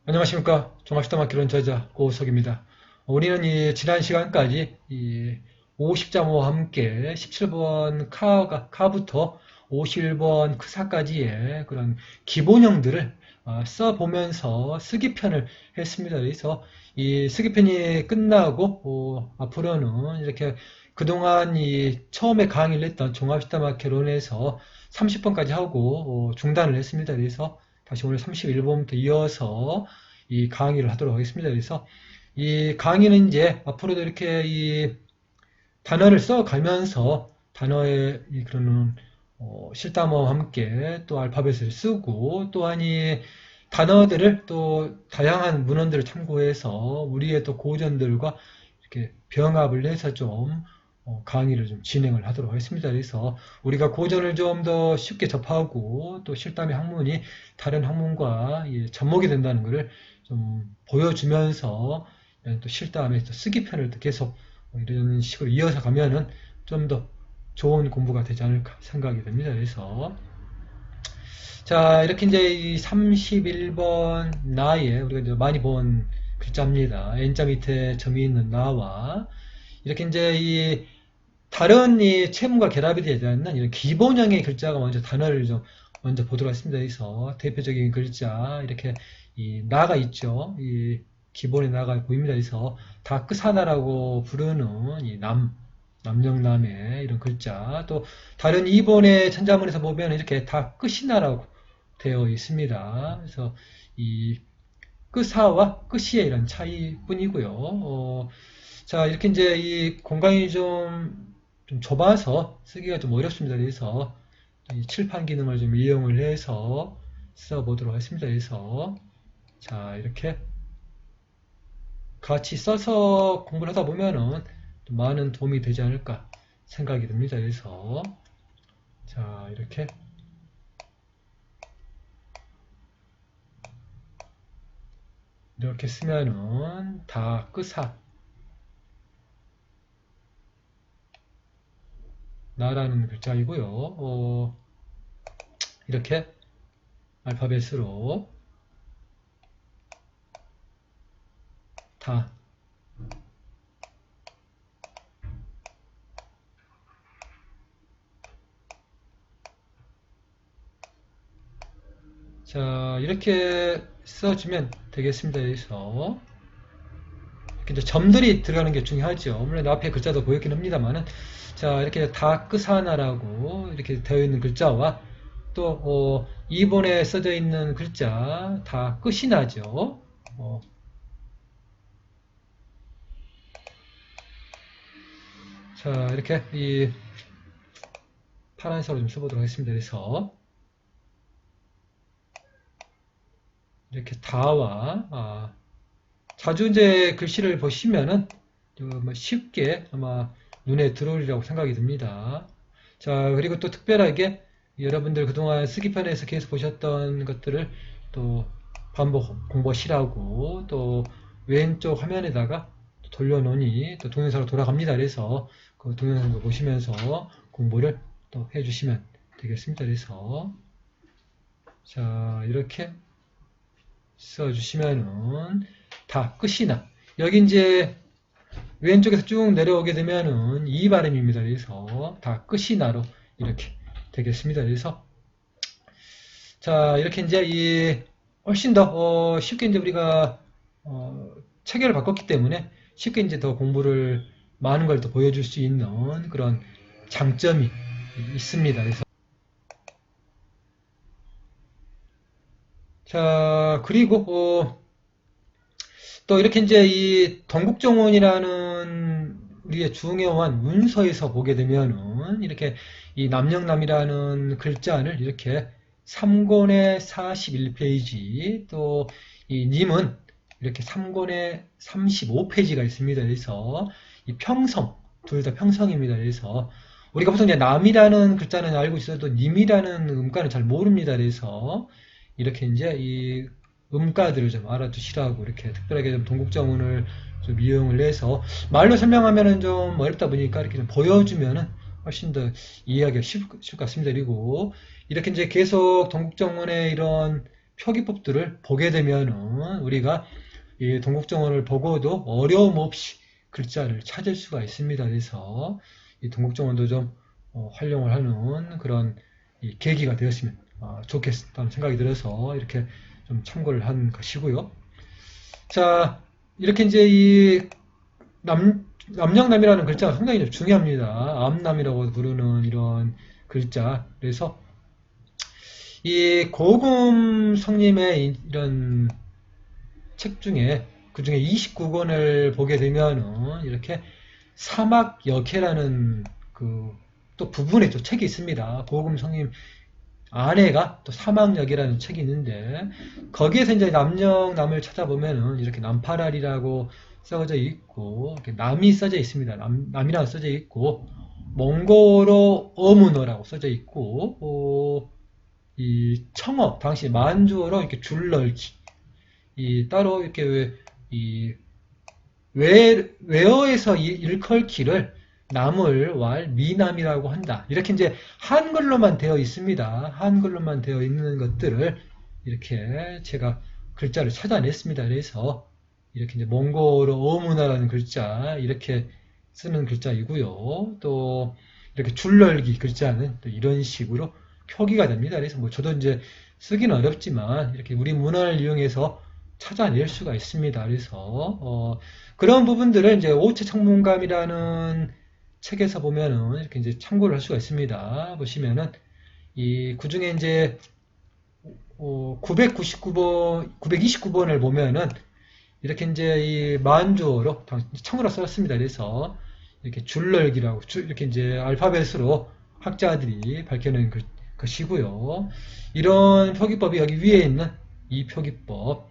안녕하십니까. 종합시다마키론 저자 고석입니다. 우리는 지난 시간까지 50자모와 함께 17번 카부터 51번 크사까지의 그런 기본형들을 써보면서 쓰기편을 했습니다. 그래서 이 쓰기편이 끝나고 앞으로는 이렇게 그동안 처음에 강의를 했던 종합시다마키론에서 30번까지 하고 중단을 했습니다. 그래서 다시 오늘 31번부터 이어서 이 강의를 하도록 하겠습니다. 그래서 이 강의는 이제 앞으로도 이렇게 이 단어를 써가면서 단어의 그런 실담어와 함께 또 알파벳을 쓰고 또한 이 단어들을 또 다양한 문헌들을 참고해서 우리의 또 고전들과 이렇게 병합을 해서 좀 강의를 좀 진행을 하도록 하겠습니다. 그래서 우리가 고전을 좀 더 쉽게 접하고 또 실담의 학문이 다른 학문과 접목이 된다는 것을 좀 보여주면서 또 실담의 또 쓰기편을 또 계속 이런 식으로 이어서 가면은 좀 더 좋은 공부가 되지 않을까 생각이 됩니다. 그래서 자, 이렇게 이제 이 31번 나에 우리가 이제 많이 본 글자입니다. N자 밑에 점이 있는 나와 이렇게 이제 이 다른 이 체문과 결합이 되지 않는 이런 기본형의 글자가 먼저 단어를 좀 먼저 보도록 하겠습니다. 그래서 대표적인 글자 이렇게 이 나가 있죠. 이 기본의 나가 보입니다. 그래서 다크사나라고 부르는 이 남영남의 이런 글자 또 다른 일본의 천자문에서 보면 이렇게 다크시나라고 되어 있습니다. 그래서 이 끝사와 끝이의 이런 차이뿐이고요. 자, 이렇게 이제 이 공간이 좀 좁아서 쓰기가 좀 어렵습니다. 그래서 이 칠판 기능을 좀 이용을 해서 써보도록 하겠습니다. 그래서 자, 이렇게 같이 써서 공부를 하다 보면은 좀 많은 도움이 되지 않을까 생각이 듭니다. 그래서 자, 이렇게 쓰면은 다 끝사 나라는 글자이고요. 이렇게 알파벳으로 다 자, 이렇게 써주면 되겠습니다. 여기서 이렇게 이제 점들이 들어가는 게 중요하죠. 물론 앞에 글자도 보였긴 합니다만은 자, 이렇게 다 끝하나라고 이렇게 되어 있는 글자와 또 2번에 써져 있는 글자 다 끝이 나죠. 자, 이렇게 이 파란색으로 좀 써보도록 하겠습니다. 그래서 이렇게 다와 자주 이제 글씨를 보시면은 쉽게 아마 눈에 들어오리라고 생각이 듭니다. 자, 그리고 또 특별하게 여러분들 그동안 쓰기편에서 계속 보셨던 것들을 또 반복 공부하시라고 또 왼쪽 화면에다가 돌려놓으니 또 동영상으로 돌아갑니다. 그래서 그 동영상을 보시면서 공부를 또 해주시면 되겠습니다. 그래서 자, 이렇게 써주시면은 다 끝이나 여기 이제 왼쪽에서 쭉 내려오게 되면은 이 발음입니다. 그래서 다 끝이나로 이렇게 되겠습니다. 그래서 자, 이렇게 이제 훨씬 더 쉽게 이제 우리가 체계를 바꿨기 때문에 쉽게 이제 더 공부를 많은 걸 더 보여줄 수 있는 그런 장점이 있습니다. 그래서 자, 그리고 또 이렇게 이제 이 동국정원이라는 우리의 중요한 문서에서 보게 되면은 이렇게 이 남영남이라는 글자를 이렇게 3권의 41페이지 또 이 님은 이렇게 3권의 35페이지가 있습니다. 그래서 이 평성 둘 다 평성입니다. 그래서 우리가 보통 이제 남이라는 글자는 알고 있어도 님이라는 음가는 잘 모릅니다. 그래서 이렇게 이제 이 음가들을 좀 알아두시라고 이렇게 특별하게 좀 동국정원을 좀 이용을 해서 말로 설명하면은 좀 어렵다 보니까 이렇게 좀 보여주면은 훨씬 더 이해하기가 쉬울 것 같습니다. 그리고 이렇게 이제 계속 동국정원의 이런 표기법들을 보게 되면은 우리가 이 동국정원을 보고도 어려움 없이 글자를 찾을 수가 있습니다. 그래서 이 동국정원도 좀 활용을 하는 그런 이 계기가 되었으면 좋겠다는 생각이 들어서 이렇게 좀 참고를 한 것이고요. 자, 이렇게 이제 이 남영남이라는 글자가 상당히 좀 중요합니다. 암남이라고 부르는 이런 글자. 그래서 이 고금 성님의 이런 책 중에 그 중에 29권을 보게 되면은 이렇게 사막여캐라는 그 또 부분에 또 책이 있습니다. 고금 성님 아내가 또 사막여캐라는 책이 있는데 거기에서 이제 남영남을 찾아보면은 이렇게 남파랄이라고 써져 있고 이렇게 남이 써져 있습니다. 남이라고 써져 있고 몽고로 어문어라고 써져 있고 이 청어 당시 만주어로 이렇게 줄널기 이 따로 이렇게 이 외어에서 일컬기를 남을 왈 미남이라고 한다. 이렇게 이제 한글로만 되어 있습니다. 한글로만 되어 있는 것들을 이렇게 제가 글자를 찾아냈습니다. 그래서 이렇게 이제 몽고로 어문화라는 글자 이렇게 쓰는 글자이고요. 또 이렇게 줄널기 글자는 또 이런 식으로 표기가 됩니다. 그래서 뭐 저도 이제 쓰기는 어렵지만 이렇게 우리 문헌을 이용해서 찾아낼 수가 있습니다. 그래서 그런 부분들을 이제 오체 청문감이라는 책에서 보면은 이렇게 이제 참고를 할 수가 있습니다. 보시면은 이 그중에 이제 999번, 929번을 보면은 이렇게 이제 이 만주어로 청으로 썼습니다. 그래서 이렇게 줄널기라고 이렇게 이제 알파벳으로 학자들이 밝혀낸 것이고요. 이런 표기법이 여기 위에 있는 이 표기법,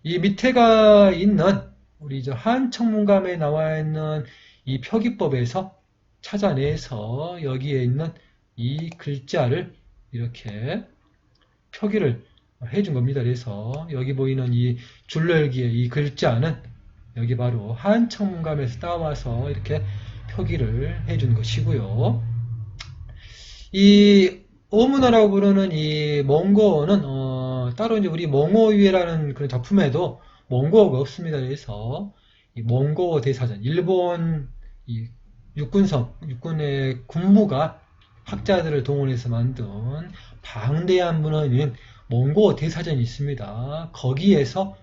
이 밑에가 있는 우리 저 한청문감에 나와 있는 이 표기법에서 찾아내서 여기에 있는 이 글자를 이렇게 표기를 해준 겁니다. 그래서 여기 보이는 이 줄널기의 이 글자는 여기 바로 한청문감에서 따와서 이렇게 표기를 해준 것이고요. 이 어문어라고 부르는 이 몽고어는 따로 이제 우리 몽어위에라는 그런 작품에도 몽고어가 없습니다. 그래서 이 몽고어 대사전 일본 이 육군의 군부가 학자들을 동원해서 만든 방대한 문헌인 몽고어 대사전이 있습니다. 거기에서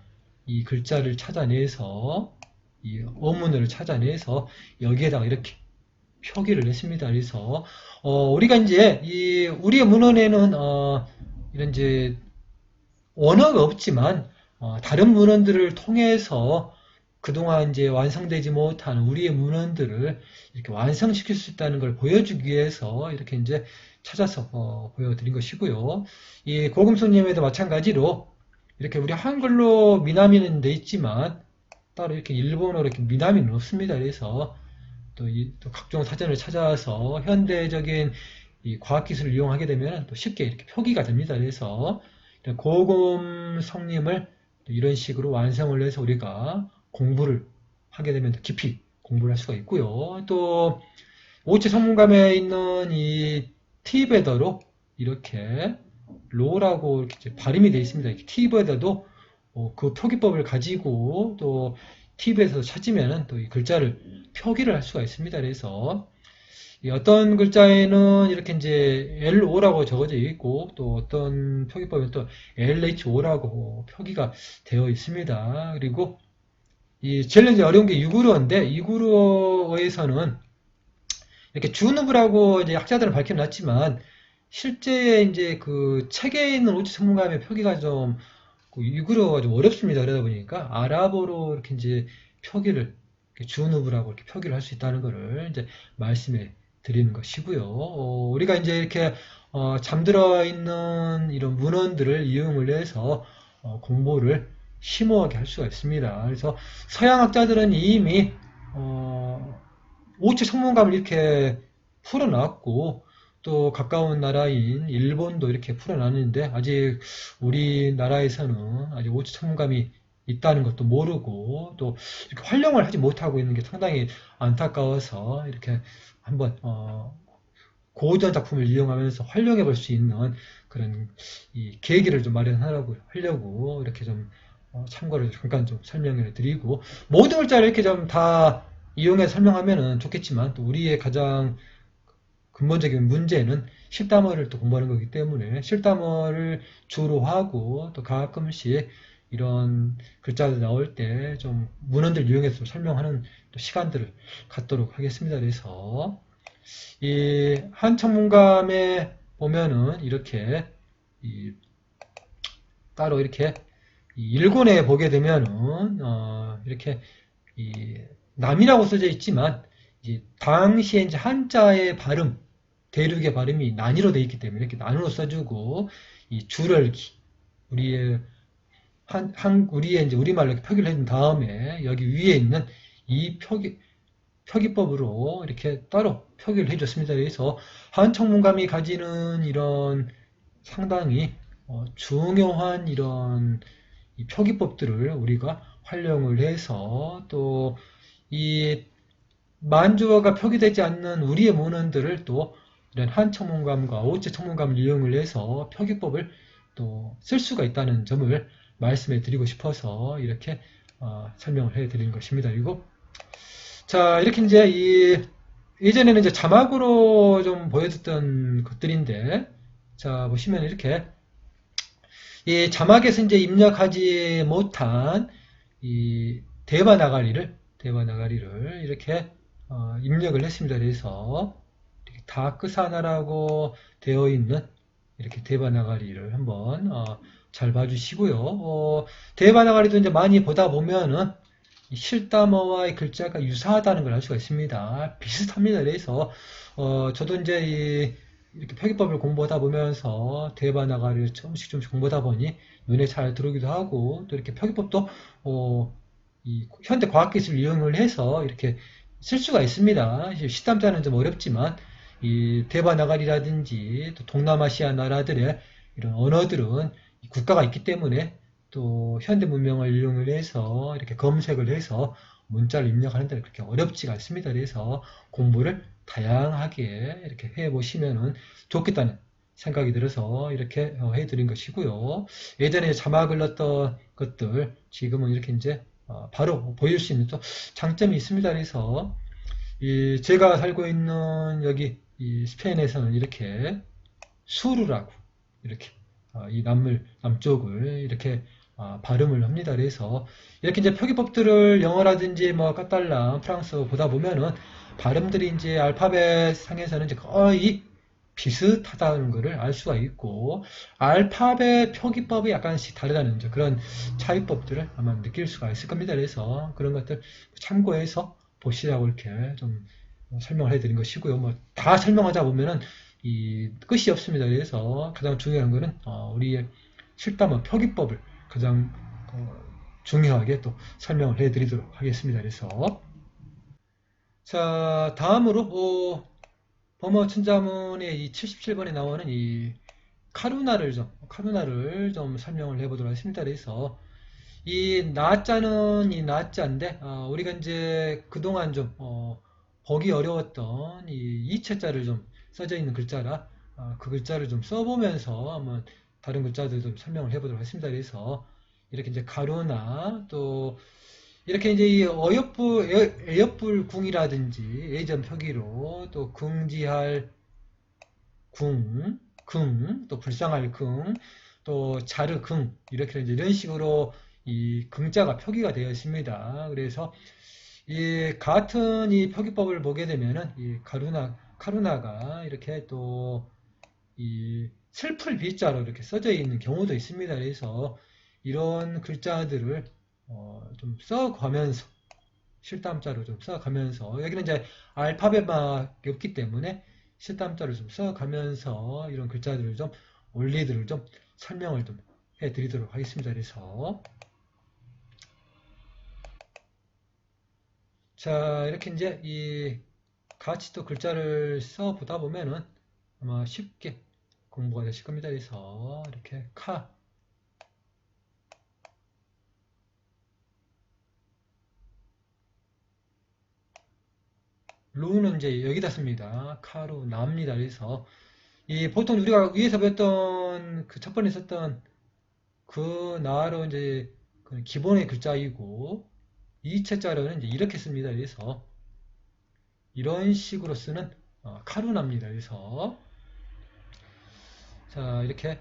이 글자를 찾아내서 이 어문을 찾아내서 여기에다가 이렇게 표기를 했습니다. 그래서 우리가 이제 이 우리의 문헌에는 이런 이제 원어가 없지만 다른 문헌들을 통해서 그동안 이제 완성되지 못한 우리의 문헌들을 이렇게 완성시킬 수 있다는 걸 보여주기 위해서 이렇게 이제 찾아서 보여드린 것이고요. 이 고금손님에도 마찬가지로 이렇게 우리 한글로 미나미는 돼 있지만 따로 이렇게 일본어로 이렇게 미나미는 없습니다. 그래서 또 각종 사전을 찾아서 현대적인 이 과학기술을 이용하게 되면 또 쉽게 이렇게 표기가 됩니다. 그래서 고금 성림을 이런 식으로 완성을 해서 우리가 공부를 하게 되면 더 깊이 공부를 할 수가 있고요. 또 오체 성문감에 있는 이 티베더로 이렇게 로라고 이렇게 발음이 되어 있습니다. 티베더도 그 표기법을 가지고 또 팁에서 찾으면 또 이 글자를 표기를 할 수가 있습니다. 그래서 어떤 글자에는 이렇게 이제 LO라고 적어져 있고 또 어떤 표기법은 또 LHO라고 표기가 되어 있습니다. 그리고 이 제일 이제 어려운 게 유구르어인데 유구르어에서는 이렇게 주누브라고 이제 학자들은 밝혀놨지만 실제 이제 그 책에 있는 오치 전문가의 표기가 좀 유구르어가 좀 어렵습니다. 그러다 보니까 아랍어로 이렇게 이제 표기를 주누브라고 이렇게 표기를 할 수 있다는 것을 이제 말씀해 드리는 것이고요. 우리가 이제 이렇게 잠들어 있는 이런 문헌들을 이용을 해서 공부를 심오하게 할 수가 있습니다. 그래서 서양 학자들은 이미 오체 성문감을 이렇게 풀어놨고 또 가까운 나라인 일본도 이렇게 풀어놨는데 아직 우리나라에서는 아직 오체 성문감이 있다는 것도 모르고 또 이렇게 활용을 하지 못하고 있는 게 상당히 안타까워서 이렇게 한번 고전 작품을 이용하면서 활용해 볼 수 있는 그런 이 계기를 좀 하려고 이렇게 좀 참고를 잠깐 좀 설명을 드리고, 모든 글자를 이렇게 좀 다 이용해서 설명하면은 좋겠지만, 또 우리의 가장 근본적인 문제는 실담어를 또 공부하는 거기 때문에 실담어를 주로 하고, 또 가끔씩 이런 글자들 나올 때 좀 문헌들 이용해서 설명하는 또 시간들을 갖도록 하겠습니다. 그래서 이 한천문감에 보면은 이렇게 이 따로 이렇게 이 일본에 보게 되면은 이렇게 이 남이라고 써져 있지만, 이제 당시에 이제 한자의 발음, 대륙의 발음이 난이로 되어 있기 때문에 이렇게 난으로 써주고, 이 줄을기, 우리의 우리의 이제 우리말로 이렇게 표기를 해준 다음에 여기 위에 있는 이 표기법으로 이렇게 따로 표기를 해줬습니다. 그래서 한청문감이 가지는 이런 상당히 중요한 이런 이 표기법들을 우리가 활용을 해서, 또 이 만주어가 표기되지 않는 우리의 문헌들을 또 이런 한청문감과 오체청문감을 이용을 해서 표기법을 또 쓸 수가 있다는 점을 말씀해 드리고 싶어서 이렇게 설명을 해 드리는 것입니다. 그리고 자, 이렇게 이제 예전에는 이제 자막으로 좀 보여줬던 것들인데, 자, 보시면 이렇게 이 자막에서 이제 입력하지 못한 이 대바나가리를 이렇게 입력을 했습니다. 그래서 이렇게 다크사나라고 되어 있는 이렇게 대바나가리를 한번 잘 봐주시고요. 대바나가리도 이제 많이 보다 보면은 이 실담어와의 글자가 유사하다는 걸 알 수가 있습니다. 비슷합니다. 그래서 저도 이제 이렇게 표기법을 공부하다 보면서 대바나가리를 조금씩 공부하다 보니 눈에 잘 들어오기도 하고, 또 이렇게 표기법도 이 현대 과학기술을 이용을 해서 이렇게 쓸 수가 있습니다. 시담자는 좀 어렵지만 이 대바나가리라든지 또 동남아시아 나라들의 이런 언어들은 국가가 있기 때문에, 또 현대 문명을 이용을 해서 이렇게 검색을 해서 문자를 입력하는 데는 그렇게 어렵지가 않습니다. 그래서 공부를 다양하게 이렇게 해 보시면은 좋겠다는 생각이 들어서 이렇게 해드린 것이고요. 예전에 자막을 넣었던 것들 지금은 이렇게 이제 바로 보일 수 있는 또 장점이 있습니다. 그래서 제가 살고 있는 여기 이 스페인에서는 이렇게 수루라고 이렇게 이 남쪽을 이렇게 발음을 합니다. 그래서 이렇게 이제 표기법들을 영어라든지 뭐 카탈란, 프랑스어 보다 보면은 발음들이 이제 알파벳 상에서는 이제 거의 비슷하다는 것을 알 수가 있고, 알파벳 표기법이 약간씩 다르다는 그런 차이법들을 아마 느낄 수가 있을 겁니다. 그래서 그런 것들 참고해서 보시라고 이렇게 좀 설명을 해드린 것이고요. 뭐 다 설명하자 보면은 이 끝이 없습니다. 그래서 가장 중요한 것은 우리의 실담어 표기법을 가장 중요하게 또 설명을 해드리도록 하겠습니다. 그래서 자, 다음으로 범어 천자문의 이 77번에 나오는 이 카루나를 좀 설명을 해보도록 하겠습니다. 그래서 이 나자는 이 나자인데, 우리가 이제 그동안 좀 보기 어려웠던 이 이체자를 좀 써져 있는 글자라 그 글자를 좀 써보면서 한번 다른 글자들 좀 설명을 해보도록 하겠습니다. 그래서 이렇게 이제 가루나, 또 이렇게 이제 이 애역불 궁이라든지 예전 표기로 또 긍지할 또 불쌍할 또 자르 이렇게 이제 이런 식으로 이 긍자가 표기가 되어 있습니다. 그래서 이 같은 이 표기법을 보게 되면은 이 카루나가 이렇게 또 이 슬플 비자로 이렇게 써져 있는 경우도 있습니다. 그래서 이런 글자들을 좀 써가면서 실담자로 좀 써가면서, 여기는 이제 알파벳밖에 없기 때문에 실담자를 좀 써가면서 이런 글자들을 좀 원리들을 좀 설명을 좀 해드리도록 하겠습니다. 그래서 자, 이렇게 이제 이 같이 또 글자를 써보다 보면은 아마 쉽게 공부가 되실 겁니다. 그래서 이렇게 루는 이제 여기다 씁니다. 카루나입니다. 그래서 이 보통 우리가 위에서 배웠던 그 첫 번에 썼던 그 나로 이제 그 기본의 글자이고 이체자로는 이제 이렇게 씁니다. 그래서 이런 식으로 쓰는 카루나입니다. 그래서 자 이렇게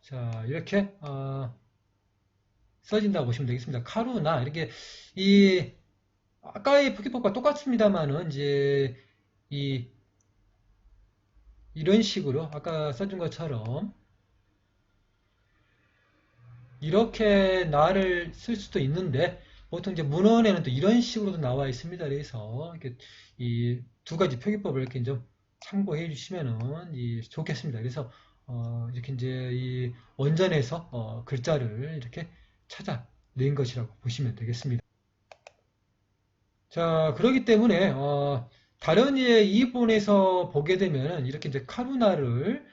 자 이렇게 써진다고 보시면 되겠습니다. 카루나 이렇게 이 아까의 표기법과 똑같습니다만은 이제 이 이런 식으로 아까 써준 것처럼 이렇게 나를 쓸 수도 있는데 보통 이제 문헌에는 또 이런 식으로도 나와 있습니다. 그래서 이렇게 이 두 가지 표기법을 이렇게 좀 참고해 주시면은 좋겠습니다. 그래서 이렇게 이제 이 원전에서 글자를 이렇게 찾아낸 것이라고 보시면 되겠습니다. 자, 그렇기 때문에 다른 이본에서 보게 되면 이렇게 이제 카루나를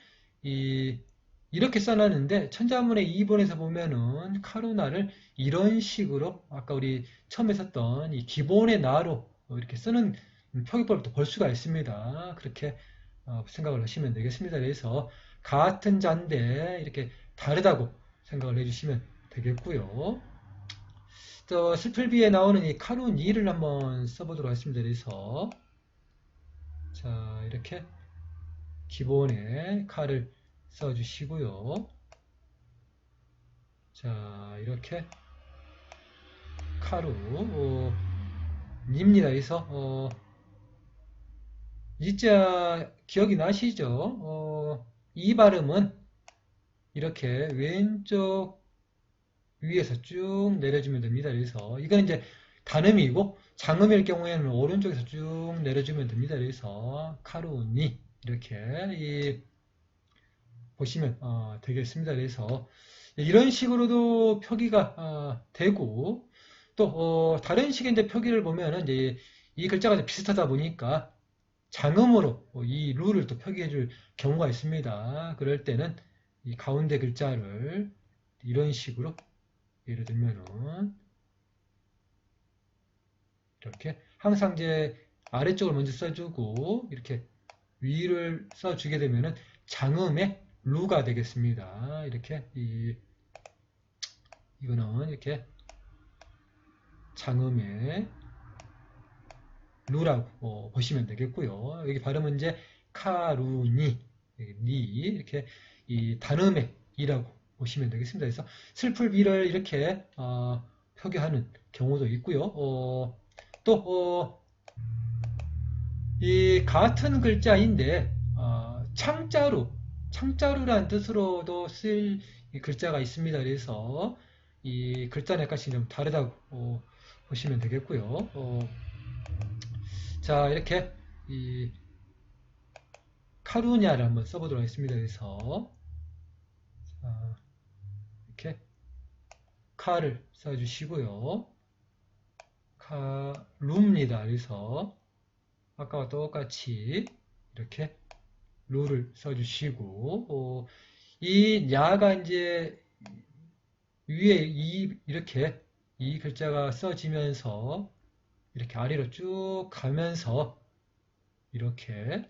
이렇게 써놨는데 천자문의 2번에서 보면은 카루나를 이런 식으로 아까 우리 처음에 썼던 이 기본의 나로 이렇게 쓰는 표기법을 또 볼 수가 있습니다. 그렇게 생각을 하시면 되겠습니다. 그래서 같은 자인데 이렇게 다르다고 생각을 해주시면 되겠고요. 또 슬플비에 나오는 이 카루니를 한번 써보도록 하겠습니다. 그래서 자 이렇게 기본에 카를 써주시고요. 자 이렇게 카루 닙니다. 그래서 이자 기억이 나시죠? 이 발음은 이렇게 왼쪽 위에서 쭉 내려주면 됩니다. 그래서 이건 이제 단음이고 장음일 경우에는 오른쪽에서 쭉 내려주면 됩니다. 그래서 카루니 이렇게 보시면 되겠습니다. 그래서 이런 식으로도 표기가 되고 또 다른 식의 이제 표기를 보면은 이제 이 글자가 비슷하다 보니까 장음으로 이 루를 또 표기해 줄 경우가 있습니다. 그럴 때는 이 가운데 글자를 이런 식으로 예를 들면은 이렇게 항상 이제 아래쪽을 먼저 써주고 이렇게 위를 써주게 되면은 장음의 루가 되겠습니다. 이렇게 이거는 이렇게 장음의 루라고 보시면 되겠고요. 여기 발음은 이제 카루니 니 이렇게 이 단음의 이라고 보시면 되겠습니다. 그래서 슬플 비를 이렇게 표기하는 경우도 있고요. 또 이 같은 글자인데 창자루라는 뜻으로도 쓸 글자가 있습니다. 그래서 이 글자는 약간씩 좀 다르다고 보시면 되겠고요. 자 이렇게 이 카루냐를 한번 써보도록 하겠습니다. 그래서 자, 이렇게 카를 써주시고요. 카루입니다. 그래서 아까와 똑같이 이렇게 루를 써주시고 이 야가 이제 위에 이렇게 이 글자가 써지면서 이렇게 아래로 쭉 가면서 이렇게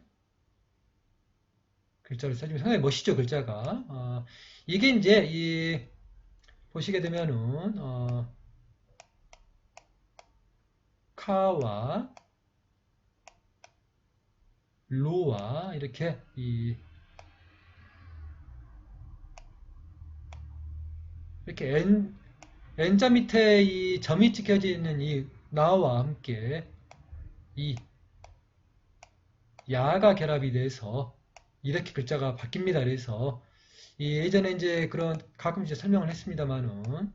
글자를 써주면 상당히 멋있죠 글자가 이게 이제 보시게 되면은 카와 루와 이렇게 이렇게 N자 밑에 이 점이 찍혀져 있는 이 나와 함께 이 야가 결합이 돼서 이렇게 글자가 바뀝니다. 그래서 예전에 이제 그런 가끔 이제 설명을 했습니다만은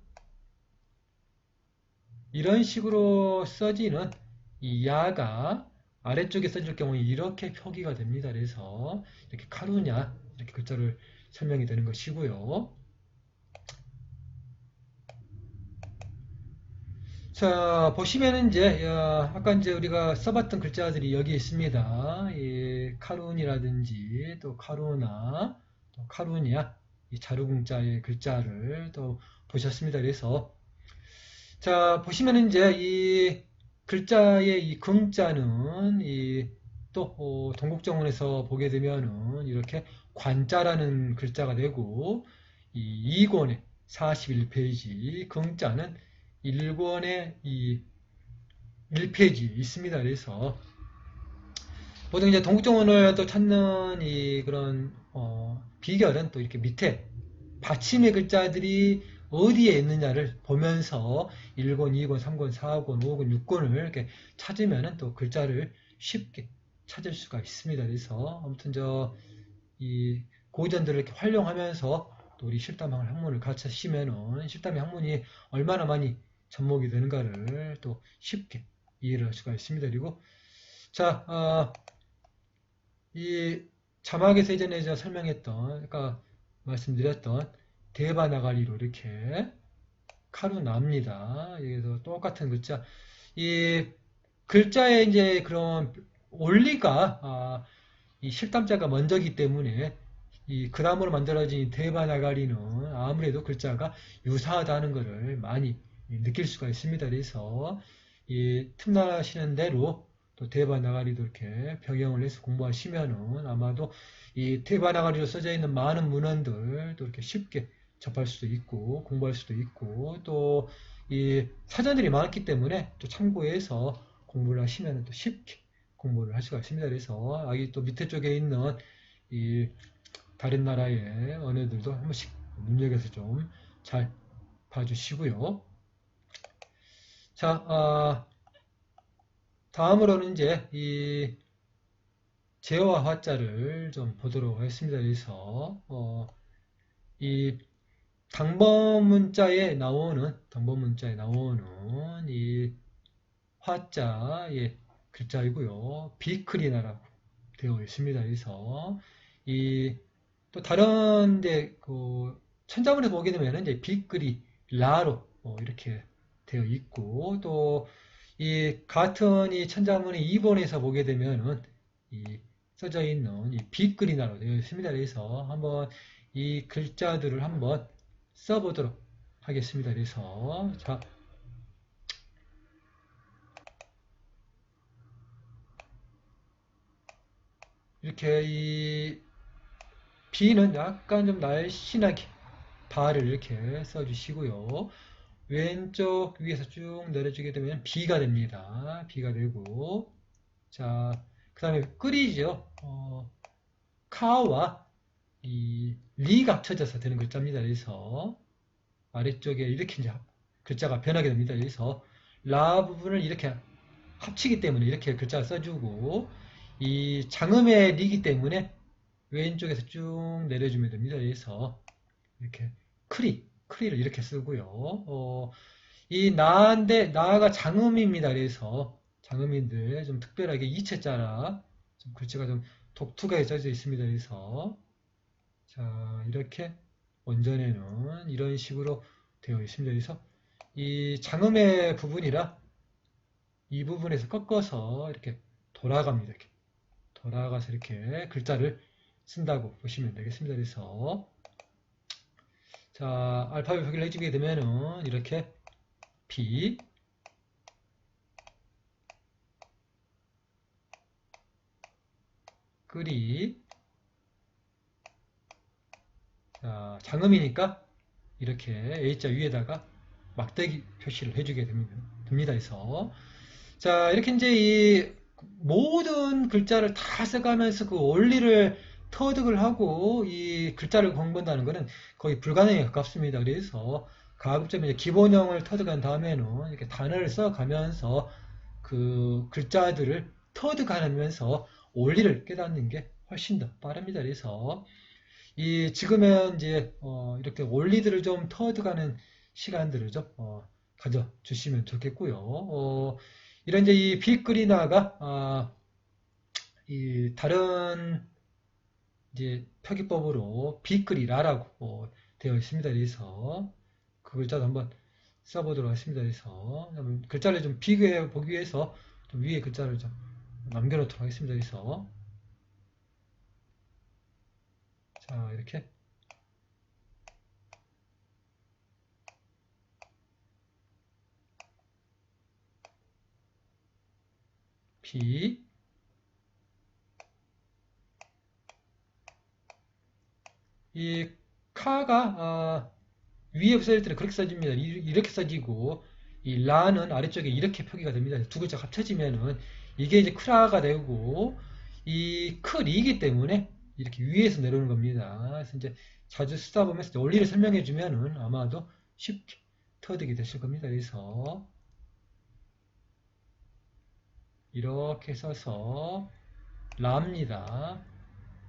이런 식으로 써지는 이 야가 아래쪽에 써질 경우에 이렇게 표기가 됩니다. 그래서 이렇게 카루냐 이렇게 글자를 설명이 되는 것이고요. 자, 보시면은 이제, 아까 이제 우리가 써봤던 글자들이 여기 있습니다. 이 카룬이라든지, 또 카루나, 또 카루니아, 이 자루궁자의 글자를 또 보셨습니다. 그래서, 자, 보시면은 이제 이 글자의 이 긍자는 또 동국정원에서 보게 되면은 이렇게 관자라는 글자가 되고, 이 2권의 41페이지 긍자는 1권의 이 1페이지 있습니다. 그래서 보통 이제 동국정원을 또 찾는 이 그런 비결은 또 이렇게 밑에 받침의 글자들이 어디에 있느냐를 보면서 1권, 2권, 3권, 4권, 5권, 6권을 이렇게 찾으면은 또 글자를 쉽게 찾을 수가 있습니다. 그래서 아무튼 이 고전들을 이렇게 활용하면서 또 우리 십담학 학문을 같이 하시면은 십담의 학문이 얼마나 많이 접목이 되는가를 또 쉽게 이해를 할 수가 있습니다. 그리고 자, 이 자막에서 예전에 제가 설명했던, 아까 말씀드렸던 대바나가리로 이렇게 카로 납니다. 여기서 똑같은 글자. 이 글자에 이제 그런 원리가 이 실담자가 먼저기 때문에 이 그람으로 만들어진 이 대바나가리는 아무래도 글자가 유사하다는 것을 많이 느낄 수가 있습니다. 그래서 이 틈나시는 대로 또 대바나가리도 이렇게 병행을 해서 공부하시면은 아마도 이 대바나가리로 써져 있는 많은 문헌들도 이렇게 쉽게 접할 수도 있고 공부할 수도 있고 또 이 사전들이 많았기 때문에 또 참고해서 공부를 하시면 또 쉽게 공부를 할 수가 있습니다. 그래서 여기 또 밑에 쪽에 있는 이 다른 나라의 언어들도 한 번씩 눈여겨서 좀 잘 봐주시고요. 자, 다음으로는 이제 이 제와 화자를 좀 보도록 하겠습니다. 그래서 이 당번문자에 나오는 이 화자의 글자이고요. 비크리나라고 되어 있습니다. 그래서 이 또 다른 이제 그 천자문에 보게 되면 이제 비크리 라로 이렇게 되어 있고 또 이 같은 이 천자문의 2번에서 보게 되면은 이 써져 있는 이 비크리나로 되어 있습니다. 그래서 한번 이 글자들을 한번 써보도록 하겠습니다. 그래서 자 이렇게 이 B는 약간 좀 날씬하게 바를 이렇게 써주시고요. 왼쪽 위에서 쭉 내려주게 되면 B가 됩니다. B가 되고 자, 그 다음에 끓이죠. 카와 이 리가 합쳐져서 되는 글자입니다. 그래서 아래쪽에 이렇게 이제 글자가 변하게 됩니다. 그래서 라 부분을 이렇게 합치기 때문에 이렇게 글자를 써주고 이 장음의 리기 때문에 왼쪽에서 쭉 내려주면 됩니다. 그래서 이렇게 크리를 이렇게 쓰고요. 이 나인데 나가 장음입니다. 그래서 장음인들 좀 특별하게 이체자라 좀 글자가 좀 독특하게 써져 있습니다. 그래서 자 이렇게 원전에는 이런 식으로 되어 있습니다. 그래서 이 장음의 부분이라 이 부분에서 꺾어서 이렇게 돌아갑니다. 이렇게 돌아가서 이렇게 글자를 쓴다고 보시면 되겠습니다. 그래서 자 알파벳 표기를 해주게 되면은 이렇게 B 끄리 자, 장음이니까 이렇게 A자 위에다가 막대기 표시를 해주게 됩니다. 그래서 자 이렇게 이제 이 모든 글자를 다 써가면서 그 원리를 터득을 하고 이 글자를 공부한다는 것은 거의 불가능에 가깝습니다. 그래서 가급적 이제 기본형을 터득한 다음에는 이렇게 단어를 써가면서 그 글자들을 터득하면서 원리를 깨닫는 게 훨씬 더 빠릅니다. 그래서 이 지금은 이제 이렇게 원리들을 좀 터득하는 시간들을 좀 가져주시면 좋겠고요. 이런 이제 이 빅그리나가 이 다른 이제 표기법으로 빅그리라라고 되어 있습니다. 그래서 그 글자도 한번 써보도록 하겠습니다. 그래서 글자를 좀 비교해 보기 위해서 좀 위에 글자를 좀 남겨놓도록 하겠습니다. 그래서 자 이렇게 비 이 카가 위에 써질 때는 그렇게 써집니다. 이렇게 써지고 이 라는 아래쪽에 이렇게 표기가 됩니다. 두 글자 합쳐지면은 이게 이제 크라가 되고 이 크리이기 때문에 이렇게 위에서 내려오는 겁니다. 그래서 이제 자주 쓰다 보면 원리를 설명해 주면은 아마도 쉽게 터득이 되실 겁니다. 그래서 이렇게 써서 라입니다.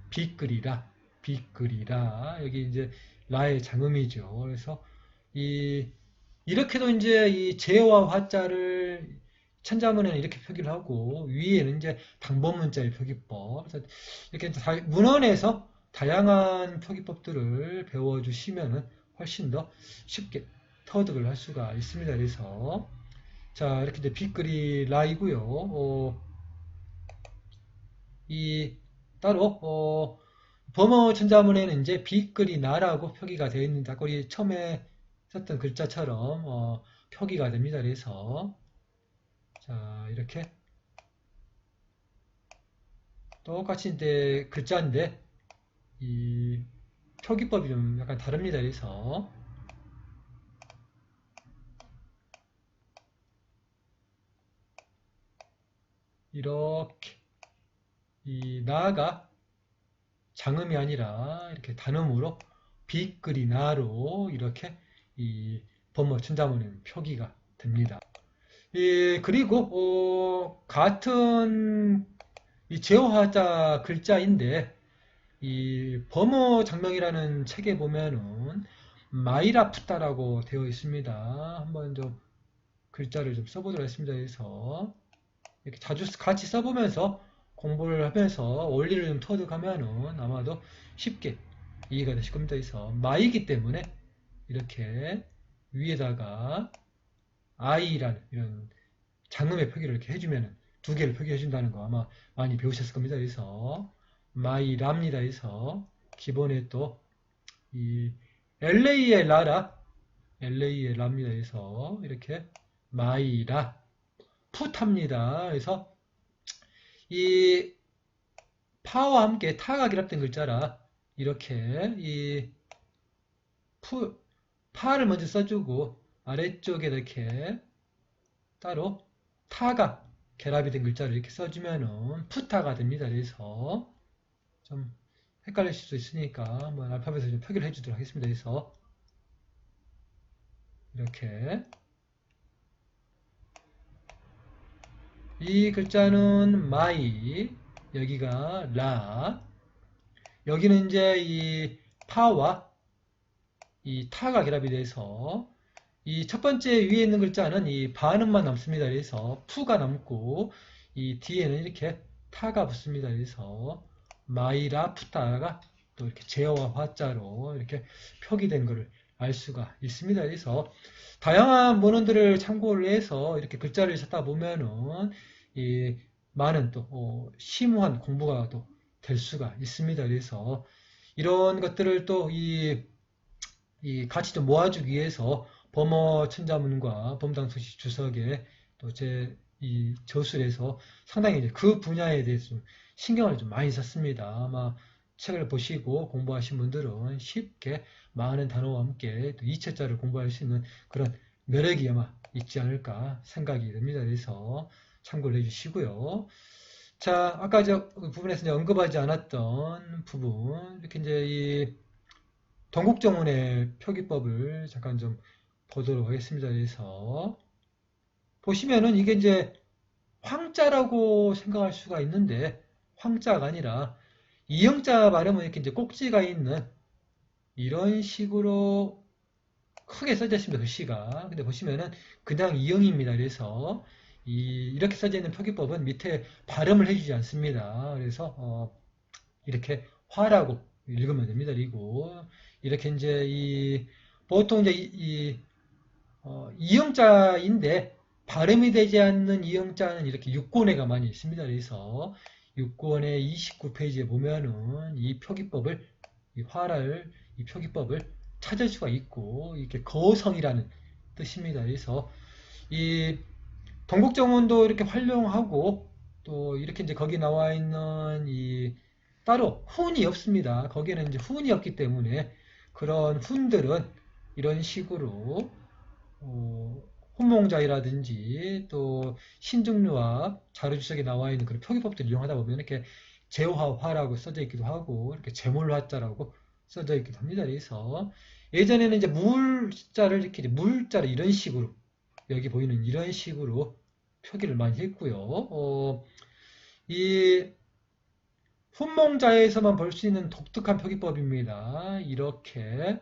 빗그리라, 빗그리라. 여기 이제 라의 장음이죠. 그래서 이렇게도 이제 이 제와 화자를 천자문에는 이렇게 표기를 하고 위에는 이제 방법문자의 표기법. 그래서 이렇게 문헌에서 다양한 표기법들을 배워주시면은 훨씬 더 쉽게 터득을 할 수가 있습니다. 그래서 자 이렇게 이제 빗그리라이고요. 이 따로 범어 천자문에는 이제 빗그리나라고 표기가 되어 있는데 아까 우리 처음에 썼던 글자처럼 표기가 됩니다. 그래서 자 이렇게 똑같이 이제 글자인데 이 표기법이 좀 약간 다릅니다. 그래서 이렇게 이 나가 장음이 아니라 이렇게 단음으로 빗그리나로 이렇게 이 범어 천자문에는 표기가 됩니다. 그리고 같은 이 제어화자 글자인데 이 범어 장명이라는 책에 보면은 마이라프타라고 되어 있습니다. 한번 좀 글자를 좀 써보도록 하겠습니다. 그래서 이렇게 자주 같이 써보면서 공부를 하면서 원리를 좀 터득하면은 아마도 쉽게 이해가 되실 겁니다. 그래서 마이기 때문에 이렇게 위에다가 I라는 이런 장음의 표기를 이렇게 해주면 두 개를 표기해 준다는 거 아마 많이 배우셨을 겁니다. 그래서 마이라입니다. 그래서 기본에 또 이 LA의 라라 LA의 라입니다. 그래서 이렇게 마이라 풋합니다. 그래서 이 파와 함께 타가 결합된 글자라 이렇게 이 파를 먼저 써주고 아래쪽에 이렇게 따로 타가 결합이 된 글자를 이렇게 써주면은 푸타가 됩니다. 그래서 좀 헷갈리실 수 있으니까 한번 알파벳을 좀 표기를 해주도록 하겠습니다. 그래서 이렇게 이 글자는 마이, 여기가 라, 여기는 이제 이 파와 이 타가 결합이 돼서 이 첫 번째 위에 있는 글자는 이 반음만 남습니다. 그래서 푸가 남고 이 뒤에는 이렇게 타가 붙습니다. 그래서 마이라 푸타가 또 이렇게 제어와 화자로 이렇게 표기된 것을 알 수가 있습니다. 그래서 다양한 문헌들을 참고를 해서 이렇게 글자를 찾다 보면은 이 많은 또 심오한 공부가 또 될 수가 있습니다. 그래서 이런 것들을 또 이 같이 좀 모아주기 위해서 범어 천자문과 범당소시 주석에 또 제 이 저술에서 상당히 이제 그 분야에 대해서 좀 신경을 좀 많이 썼습니다. 아마 책을 보시고 공부하신 분들은 쉽게 많은 단어와 함께 또 이체자를 공부할 수 있는 그런 매력이 아마 있지 않을까 생각이 됩니다. 그래서 참고를 해주시고요. 자, 아까 저 부분에서 이제 언급하지 않았던 부분, 이렇게 이제 이 동국정운의 표기법을 잠깐 좀 보도록 하겠습니다. 그래서 보시면은 이게 이제 황자라고 생각할 수가 있는데 황자가 아니라 이영자 발음은 이렇게 이제 꼭지가 있는 이런 식으로 크게 써져 있습니다. 글씨가. 근데 보시면은 그냥 이영입니다. 그래서 이렇게 써져 있는 표기법은 밑에 발음을 해주지 않습니다. 그래서 이렇게 화라고 읽으면 됩니다. 그리고 이렇게 이제 보통 이제 이형자인데 발음이 되지 않는 이형자는 이렇게 6권에가 많이 있습니다. 그래서 6권의 29페이지에 보면은 이 표기법을, 이 표기법을 찾을 수가 있고, 이렇게 거성이라는 뜻입니다. 그래서 이 동국정원도 이렇게 활용하고, 또 이렇게 이제 거기 나와 있는 이 따로 훈이 없습니다. 거기에는 이제 훈이 없기 때문에 그런 훈들은 이런 식으로 혼몽자이라든지 또 신중류와 자료주석에 나와 있는 그런 표기법들을 이용하다 보면 이렇게 제화화라고 써져 있기도 하고 이렇게 제몰화자라고 써져 있기도 합니다. 그래서 예전에는 이제 물자를 이렇게 물자를 이런 식으로 여기 보이는 이런 식으로 표기를 많이 했고요. 이 훈몽자에서만 볼 수 있는 독특한 표기법입니다. 이렇게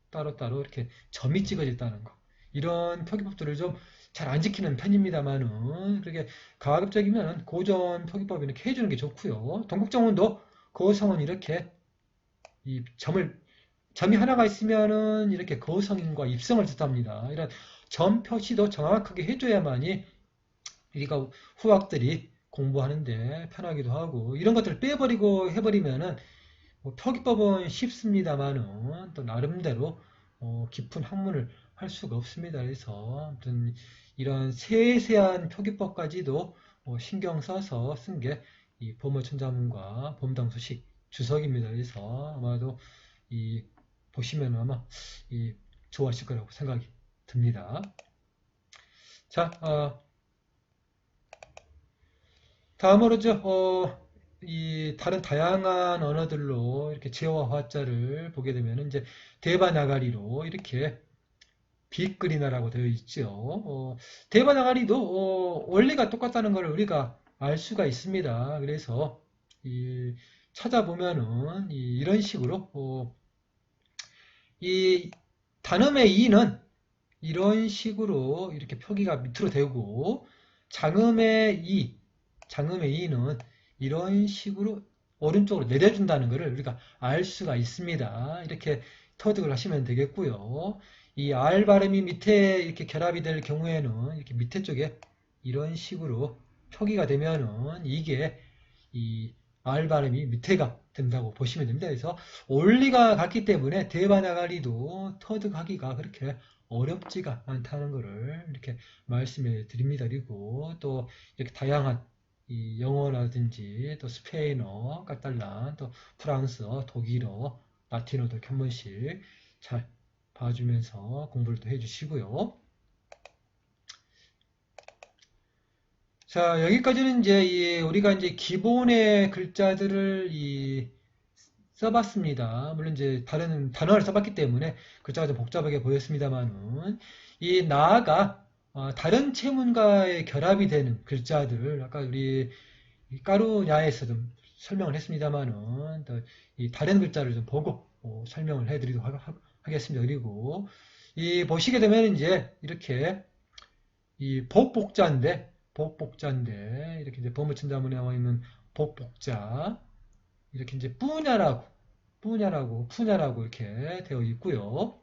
따로따로 이렇게 점이 찍어졌다는 거. 이런 표기법들을 좀 잘 안 지키는 편입니다만은 그렇게 가급적이면 고전 표기법 이렇게 해주는 게 좋고요. 동국정원도 거성은 이렇게 이 점이 하나가 있으면은 이렇게 거성인과 입성을 뜻합니다. 이런 점 표시도 정확하게 해줘야만이 우리가 후학들이 공부하는데 편하기도 하고 이런 것들을 빼버리고 해버리면은 뭐 표기법은 쉽습니다만은 또 나름대로 깊은 학문을 할 수가 없습니다. 그래서 아무튼 이런 세세한 표기법까지도 신경 써서 쓴 게 이 범어천자문과 범당소식 주석입니다. 그래서 아마도 이 보시면 아마 이 좋아하실 거라고 생각이 듭니다. 자, 다음으로 이 다른 다양한 언어들로 이렇게 제와 화자를 보게 되면 이제 대바나가리로 이렇게 빅그리나라고 되어 있죠. 대바나가리도 원리가 똑같다는 것을 우리가 알 수가 있습니다. 그래서 찾아보면은 이런 식으로 이 단음의 이는 이런 식으로 이렇게 표기가 밑으로 되고 장음의 이는 이런 식으로 오른쪽으로 내려준다는 것을 우리가 알 수가 있습니다. 이렇게 터득을 하시면 되겠고요. 이 R 발음이 밑에 이렇게 결합이 될 경우에는 이렇게 밑에 쪽에 이런 식으로 표기가 되면은 이게 이 R 발음이 밑에가 된다고 보시면 됩니다. 그래서 원리가 같기 때문에 대바나가리도 터득하기가 그렇게 어렵지가 않다는 것을 이렇게 말씀해 드립니다. 그리고 또 이렇게 다양한 이 영어라든지 또 스페인어, 카탈란, 또 프랑스어, 독일어, 라틴어도 이렇게 한 번씩 잘 봐주면서 공부를 또 해주시고요. 자, 여기까지는 이제 우리가 이제 기본의 글자들을 써봤습니다. 물론 이제 다른 단어를 써봤기 때문에 글자가 좀 복잡하게 보였습니다만은 이 나아가 다른 체문과의 결합이 되는 글자들 아까 우리 까루냐에서도 설명을 했습니다만은 이 다른 글자를 좀 보고 설명을 해드리도록 하겠습니다. 그리고 이 보시게 되면 이제 이렇게 이 복복자인데 이렇게 이제 범어천자문에 나와 있는 복복자 이렇게 이제 푸냐라고 이렇게 되어 있고요.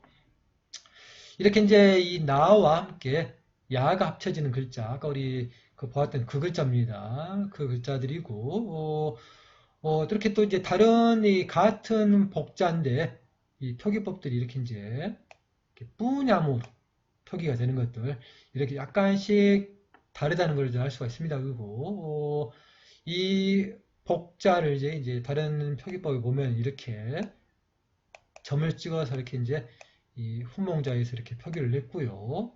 이렇게 이제 이 나와 함께 야가 합쳐지는 글자, 아까 우리 보았던 그 글자입니다. 그 글자들이고, 이렇게 또 이제 다른 이 같은 복자인데, 이 표기법들이 이렇게 이제 뿌냐무로 표기가 되는 것들, 이렇게 약간씩 다르다는 걸 알 수가 있습니다. 그리고, 이 복자를 이제 다른 표기법에 보면 이렇게 점을 찍어서 이렇게 이제 이 훈몽자에서 이렇게 표기를 했고요.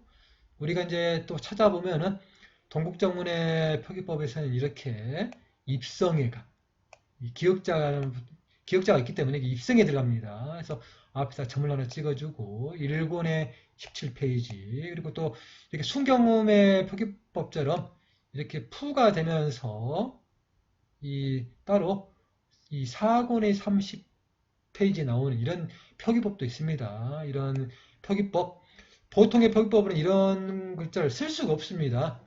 우리가 이제 또 찾아보면은 동국정문의 표기법에서는 이렇게 입성애가 기역자가 있기 때문에 입성에 들어갑니다. 그래서 앞에다 점을 하나 찍어주고 1권의 17페이지 그리고 또 이렇게 순경음의 표기법처럼 이렇게 푸가 되면서 따로 이 4권의 30페이지에 나오는 이런 표기법도 있습니다. 이런 표기법 보통의 표기법은 이런 글자를 쓸 수가 없습니다.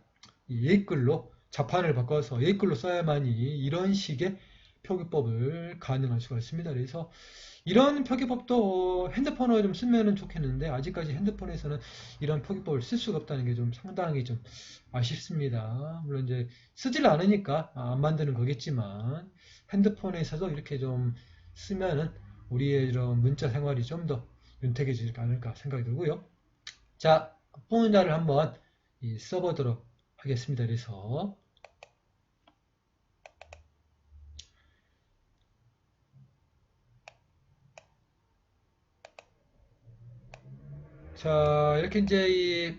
옛글로 자판을 바꿔서 옛글로 써야만이 이런 식의 표기법을 가능할 수가 있습니다. 그래서 이런 표기법도 핸드폰으로 좀 쓰면 좋겠는데 아직까지 핸드폰에서는 이런 표기법을 쓸 수가 없다는 게 좀 상당히 좀 아쉽습니다. 물론 이제 쓰질 않으니까 안 만드는 거겠지만 핸드폰에서도 이렇게 좀 쓰면은 우리의 이런 문자 생활이 좀 더 윤택해지지 않을까 생각이 들고요. 자, 푸문자를 한번 써보도록 하겠습니다. 그래서 자, 이렇게 이제 이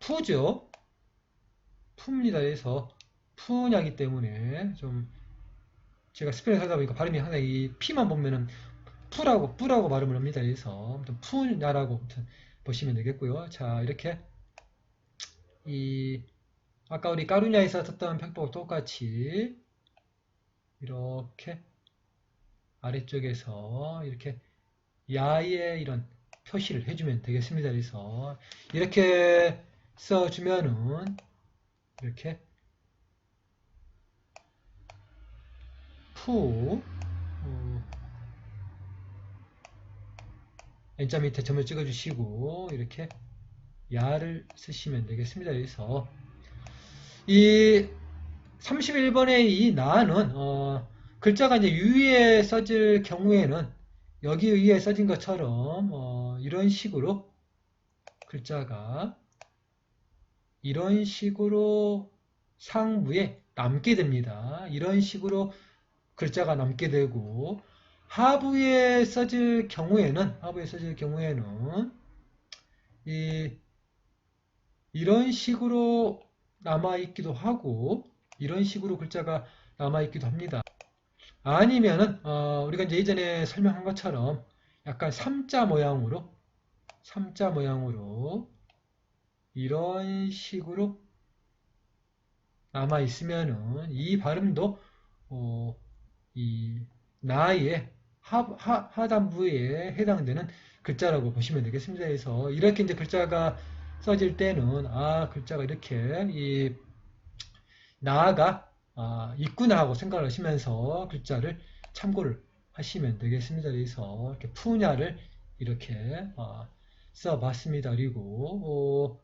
푸죠. 푸입니다. 그래서 푸냐기 때문에 좀 제가 스페인어 하다 보니까 발음이 항상 이 P만 보면은 푸라고 뿌라고 발음을 합니다. 그래서 아무튼 푸냐라고 아무튼 보시면 되겠고요. 자, 이렇게 이 아까 우리 까루냐에서 썼던 표기법과 똑같이 이렇게 아래쪽에서 이렇게 야의 이런 표시를 해주면 되겠습니다. 그래서 이렇게 써주면은 이렇게 푸 N자 밑에 점을 찍어주시고 이렇게 야를 쓰시면 되겠습니다. 그래서 이 31번의 이 나는 글자가 이제 위에 써질 경우에는 여기 위에 써진 것처럼 이런 식으로 글자가 이런 식으로 상부에 남게 됩니다. 이런 식으로 글자가 남게 되고 하부에 써질 경우에는 이런 식으로 남아 있기도 하고 이런 식으로 글자가 남아 있기도 합니다. 아니면은 우리가 이제 예전에 설명한 것처럼 약간 삼자 모양으로 이런 식으로 남아 있으면은 이 발음도 이 나의 하단부에 해당되는 글자라고 보시면 되겠습니다. 그래서 이렇게 이제 글자가 써질 때는 글자가 이렇게 이 나가 있구나 하고 생각을 하시면서 글자를 참고를 하시면 되겠습니다. 그래서 이렇게 푸냐를 이렇게 써봤습니다. 그리고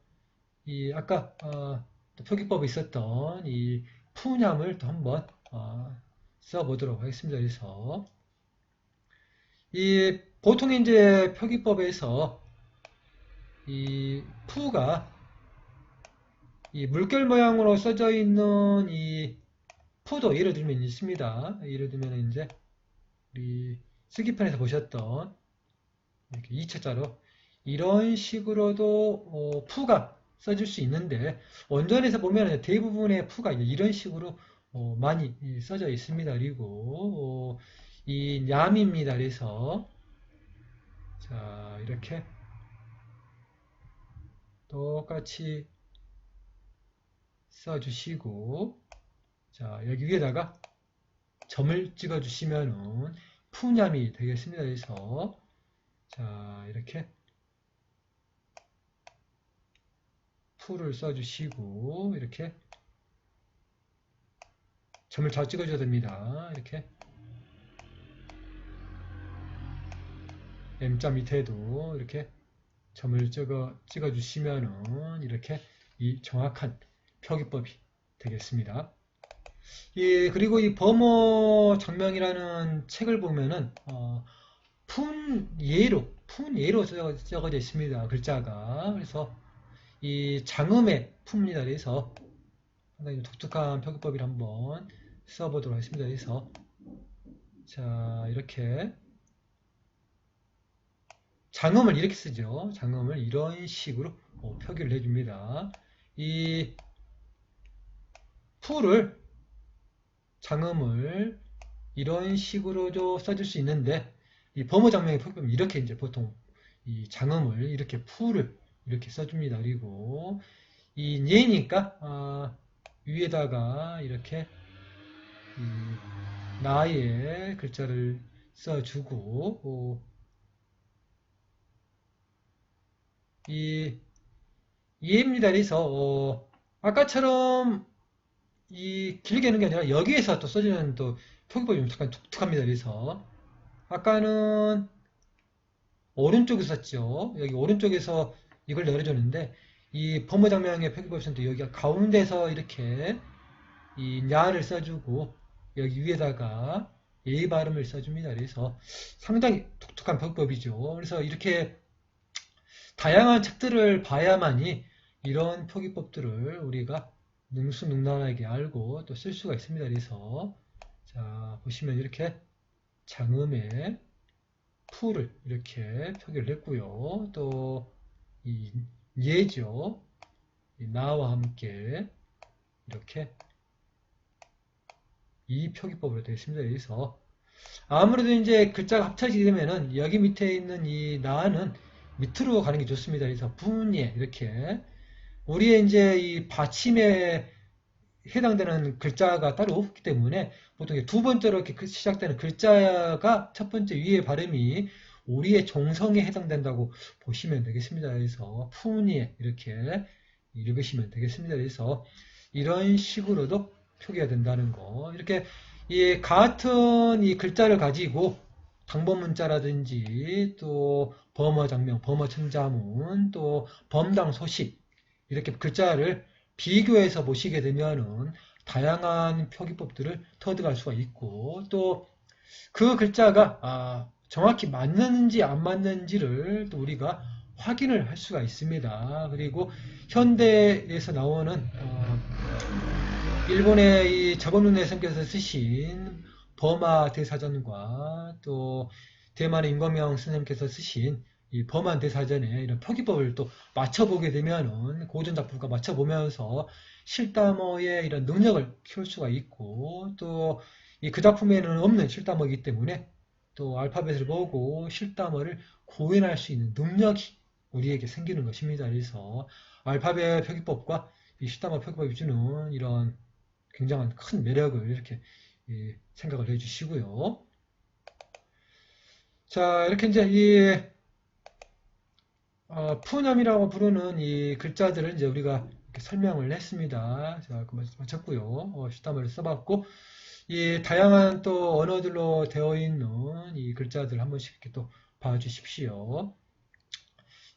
이 아까 표기법에 있었던 이 푸냠을 또 한번 써보도록 하겠습니다. 그래서 이 보통 이제 표기법에서 이 푸가 이 물결 모양으로 써져 있는 이 푸도 예를 들면 있습니다. 예를 들면 이제 우리 쓰기편에서 보셨던 이렇게 2차자로 이런 식으로도 푸가 써질 수 있는데 원전에서 보면 대부분의 푸가 이런 식으로 많이 써져 있습니다. 그리고 이 냠입니다. 그래서 자 이렇게 똑같이 써주시고 자 여기 위에다가 점을 찍어 주시면은 푸냠이 되겠습니다. 그래서 자 이렇게 푸를 써주시고 이렇게 점을 잘 찍어줘야 됩니다. 이렇게 M자 밑에도 이렇게 점을 찍어주시면은 이렇게 이 정확한 표기법이 되겠습니다. 예, 그리고 이 범어 장명이라는 책을 보면은 푼예로 적어져 있습니다. 글자가. 그래서 이 장음의 푼입니다. 그래서 상당히 독특한 표기법을 한번 써보도록 하겠습니다. 그래서 자 이렇게 장음을 이렇게 쓰죠. 장음을 이런 식으로 표기를 해줍니다. 이 풀을 장음을 이런 식으로도 써줄 수 있는데 이 범어 장명의 표기법은 이렇게 이제 보통 이 장음을 이렇게 풀을 이렇게 써줍니다. 그리고 이 예니까 위에다가 이렇게 나의 글자를 써주고 이 이해입니다. 그래서 아까처럼 이 길게 하는 게 아니라 여기에서 또 써주는 또 표기법이 좀 약간 독특합니다. 그래서 아까는 오른쪽에서 썼죠. 여기 오른쪽에서 이걸 내려줬는데 이 범어장명의 표기법에서는 여기가 가운데서 이렇게 이 냐를 써주고 여기 위에다가 예의 발음을 써줍니다. 그래서 상당히 독특한 표기법이죠. 그래서 이렇게 다양한 책들을 봐야만이 이런 표기법들을 우리가 능수능란하게 알고 또 쓸 수가 있습니다. 그래서 자 보시면 이렇게 장음의 풀을 이렇게 표기를 했고요. 또 이 예죠. 이 나와 함께 이렇게 이 표기법으로 되어 있습니다. 그래서 아무래도 이제 글자가 합쳐지게 되면은 여기 밑에 있는 이 나는 밑으로 가는 게 좋습니다. 그래서 분예 이렇게 우리의 이제 이 받침에 해당되는 글자가 따로 없기 때문에 보통 두 번째로 이렇게 시작되는 글자가 첫 번째 위의 발음이 우리의 종성에 해당된다고 보시면 되겠습니다. 그래서 푸니에 이렇게 읽으시면 되겠습니다. 그래서 이런 식으로도 표기가 된다는 거. 이렇게 이 같은 이 글자를 가지고 당본문자라든지 또 범어장명, 범어천자문, 또 범당 소식 이렇게 글자를 비교해서 보시게 되면은 다양한 표기법들을 터득할 수가 있고 또 그 글자가 정확히 맞는지 안 맞는지를 또 우리가 확인을 할 수가 있습니다. 그리고 현대에서 나오는 일본의 이 자본론의 선생께서 쓰신 버마 대사전과 또 대만의 임검영 선생님께서 쓰신 이 범한 대사전에 이런 표기법을 또 맞춰보게 되면은 고전 작품과 맞춰보면서 실담어의 이런 능력을 키울 수가 있고 또 이 그 작품에는 없는 실담어이기 때문에 또 알파벳을 보고 실담어를 구현할 수 있는 능력이 우리에게 생기는 것입니다. 그래서 알파벳 표기법과 이 실담어 표기법이 주는 이런 굉장한 큰 매력을 이렇게 생각을 해주시고요. 자, 이렇게 이제 이 푸념이라고 부르는 이 글자들을 이제 우리가 이렇게 설명을 했습니다. 자, 마쳤고요. 슈타머를 써봤고, 이 다양한 또 언어들로 되어 있는 이 글자들 한 번씩 이렇게 또 봐주십시오.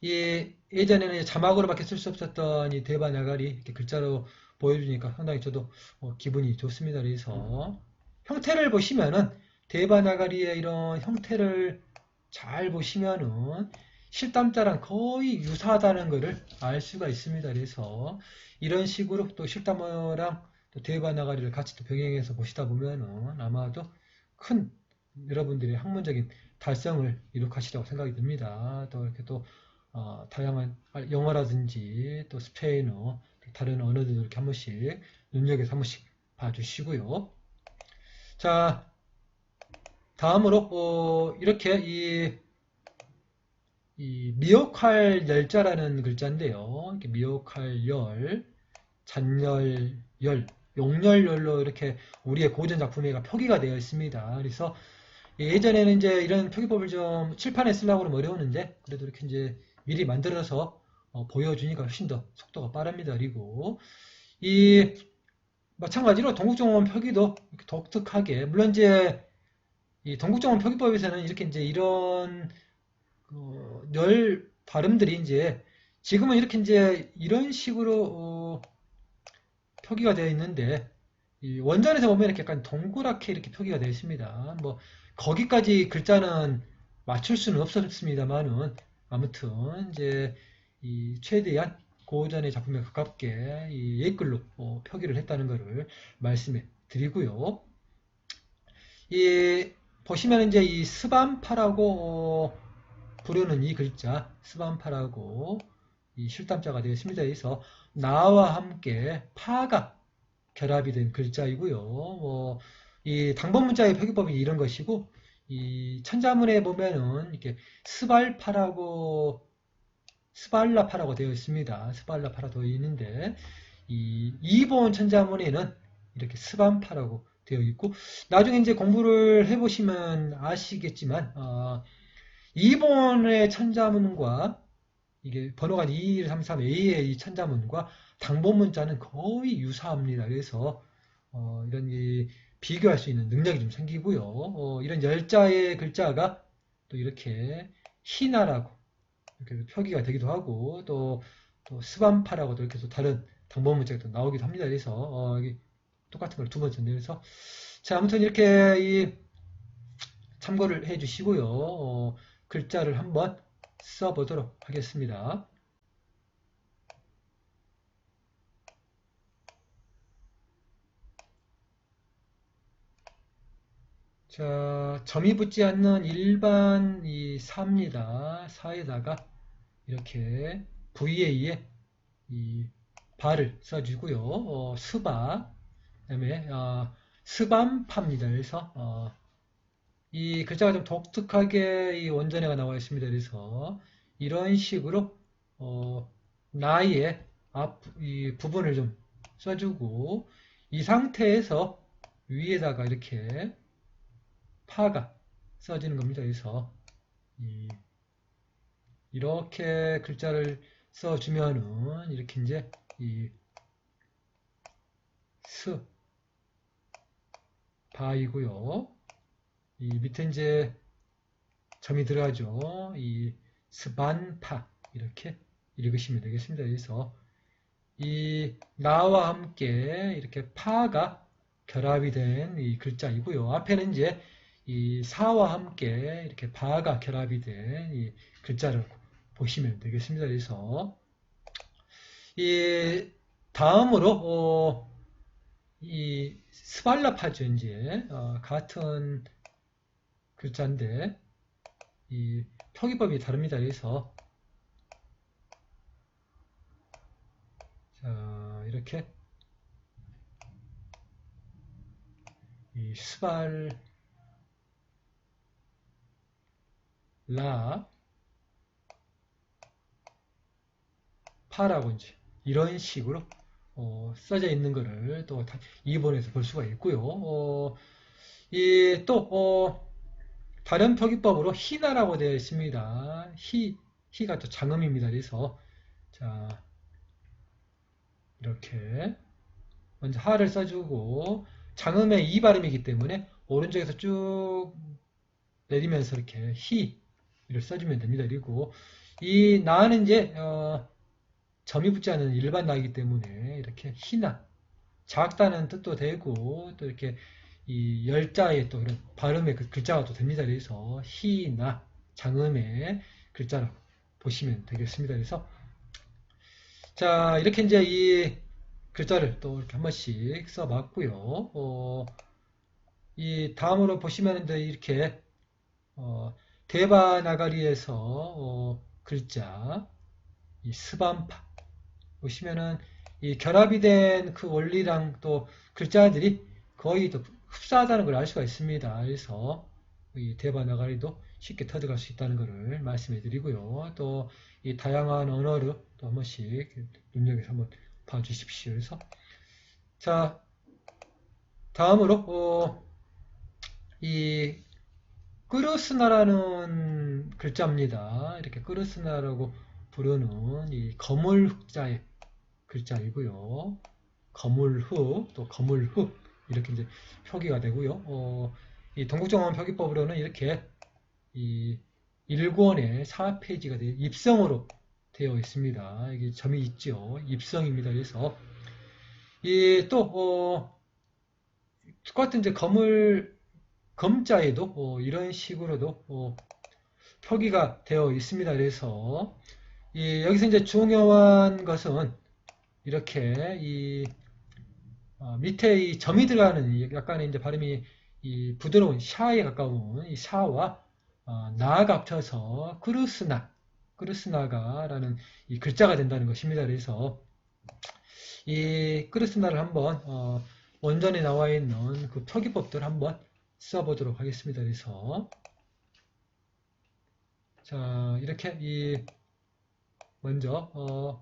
이 예전에는 자막으로밖에 쓸 수 없었던 이 대바나가리 이렇게 글자로 보여주니까 상당히 저도 기분이 좋습니다. 그래서 형태를 보시면은 대바나가리의 이런 형태를 잘 보시면은 실담자랑 거의 유사하다는 것을 알 수가 있습니다. 그래서 이런 식으로 또 실담어랑 또 대바나가리를 같이 또 병행해서 보시다 보면은 아마도 큰 여러분들의 학문적인 달성을 이룩하시라고 생각이 듭니다. 또 이렇게 또 다양한 영어라든지 또 스페인어, 다른 언어들도 이렇게 한 번씩 눈여겨서 한 번씩 봐주시고요. 자, 다음으로 이렇게 이 미혹할 열자라는 글자인데요. 이렇게 미혹할 열, 잔열 열, 용열열로 이렇게 우리의 고전 작품에 표기가 되어 있습니다. 그래서 예전에는 이제 이런 표기법을 좀 칠판에 쓰려고 하면 어려웠는데 그래도 이렇게 이제 미리 만들어서 보여주니까 훨씬 더 속도가 빠릅니다. 그리고 이 마찬가지로 동국정원 표기도 이렇게 독특하게 물론 이제 이 동국정원 표기법에서는 이렇게 이제 이런 열 발음들이 이제 지금은 이렇게 이제 이런 식으로 표기가 되어 있는데 이 원전에서 보면 이렇게 약간 동그랗게 이렇게 표기가 되어 있습니다. 뭐 거기까지 글자는 맞출 수는 없었습니다만은 아무튼 이제 이 최대한 고전의 작품에 가깝게 이 옛글로 표기를 했다는 것을 말씀해 드리고요. 이 보시면 이제 이 스반파라고 부르는 이 글자 스반파라고 이 실담자가 되어 있습니다. 그래서 나와 함께 파가 결합이 된 글자이고요. 이 당번문자의 표기법이 이런 것이고 이 천자문에 보면은 이렇게 스발파라고 스발라파라고 되어 있습니다. 스발라파라 되어 있는데 이 이본 천자문에는 이렇게 스반파라고 되어 있고 나중에 이제 공부를 해보시면 아시겠지만 이본의 천자문과 이게 번호가 2133A의 이 천자문과 당본문자는 거의 유사합니다. 그래서 이런 이 비교할 수 있는 능력이 좀 생기고요. 이런 열자의 글자가 또 이렇게 희나라고 이렇게 표기가 되기도 하고 또 스반파라고도 이렇게 또 다른 당번 문자가 또 나오기도 합니다. 그래서 여기 똑같은 걸 두 번 썼네요. 그래서 자 아무튼 이렇게 참고를 해주시고요. 글자를 한번 써보도록 하겠습니다. 자, 점이 붙지 않는 일반 이 사입니다. 사에다가 이렇게 VA에 이 바를 써주고요. 스바, 그다음에 스밤파입니다. 그래서 이 글자가 좀 독특하게 이 원전에가 나와 있습니다. 그래서 이런 식으로 나의 이 부분을 좀 써주고 이 상태에서 위에다가 이렇게 파가 써지는 겁니다. 그래서 이렇게 글자를 써주면은 이렇게 이제 이 스, 바이고요. 이 밑에 이제 점이 들어가죠. 이 스반파 이렇게 읽으시면 되겠습니다. 그래서 이 나와 함께 이렇게 파가 결합이 된 이 글자이고요. 앞에는 이제 이 사와 함께 이렇게 바가 결합이 된 이 글자를 보시면 되겠습니다. 그래서 이 다음으로 이 스발라파죠. 이제 같은 글자인데 이 표기법이 다릅니다. 그래서 자 이렇게 이 스발라 파라고 이제 이런 식으로 써져 있는 것을 또 2번에서 볼 수가 있고요. 또 다른 표기법으로 희나라고 되어 있습니다. 희가 또 장음입니다. 그래서 자 이렇게 먼저 하를 써주고 장음의 이 발음이기 때문에 오른쪽에서 쭉 내리면서 이렇게 희를 써주면 됩니다. 그리고 이 나는 이제 점이 붙지 않는 일반 나이기 때문에 이렇게 희나 작다는 뜻도 되고 또 이렇게 이 열자의 또 이런 발음의 그 글자가 또 됩니다. 그래서 희나 장음의 글자라고 보시면 되겠습니다. 그래서 자 이렇게 이제 이 글자를 또 이렇게 한 번씩 써봤고요. 이 다음으로 보시면 이렇게 대바나가리에서 글자 이 스반파 보시면은 이 결합이 된 그 원리랑 또 글자들이 거의 또 흡사하다는 걸 알 수가 있습니다. 그래서 이 대바나가리도 쉽게 터득할 수 있다는 것을 말씀해 드리고요. 또 이 다양한 언어를 또 한 번씩 눈여겨서 한번 봐 주십시오. 그래서 자 다음으로 이 끄르스나라는 글자입니다. 이렇게 끄르스나라고 부르는 이 거물 흑자의 글자이고요. 거물흑, 또 거물흑 이렇게 이제 표기가 되고요. 이 동국정원 표기법으로는 이렇게 이 1권의 4페이지가 입성으로 되어 있습니다. 이게 점이 있죠. 입성입니다. 그래서 이 또 똑같은 이제 검자에도 이런 식으로도 표기가 되어 있습니다. 그래서 여기서 이제 중요한 것은 이렇게 밑에 이 점이 들어가는 약간의 이제 발음이 이 부드러운 샤에 가까운 이 샤와 나가 합쳐서 크루스나가라는 이 글자가 된다는 것입니다. 그래서 이 크루스나를 한번 원전에 나와 있는 그 표기법들 한번 써보도록 하겠습니다. 그래서 자 이렇게 먼저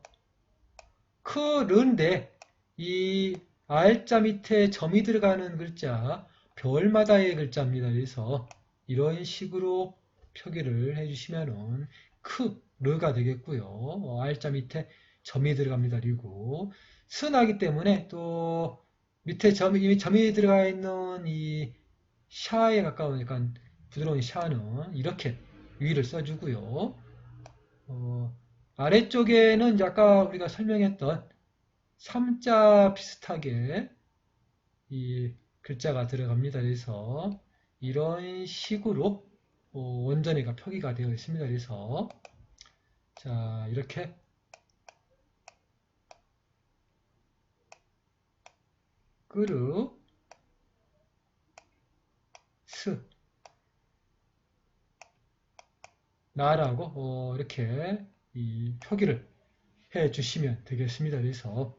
크른데 이 R자 밑에 점이 들어가는 글자 별마다의 글자입니다. 그래서 이런 식으로 표기를 해주시면은 크르가 되겠고요. R자 밑에 점이 들어갑니다. 그리고 스나기 때문에 또 밑에 이미 점이 들어가 있는 이 샤에 가까운 약간 부드러운 샤는 이렇게 위를 써주고요. 아래쪽에는 이제 아까 우리가 설명했던 3자 비슷하게 이 글자가 들어갑니다. 그래서 이런 식으로 원전이가 표기가 되어 있습니다. 그래서 자 이렇게 끄르 스 나라고 이렇게 이 표기를 해 주시면 되겠습니다. 그래서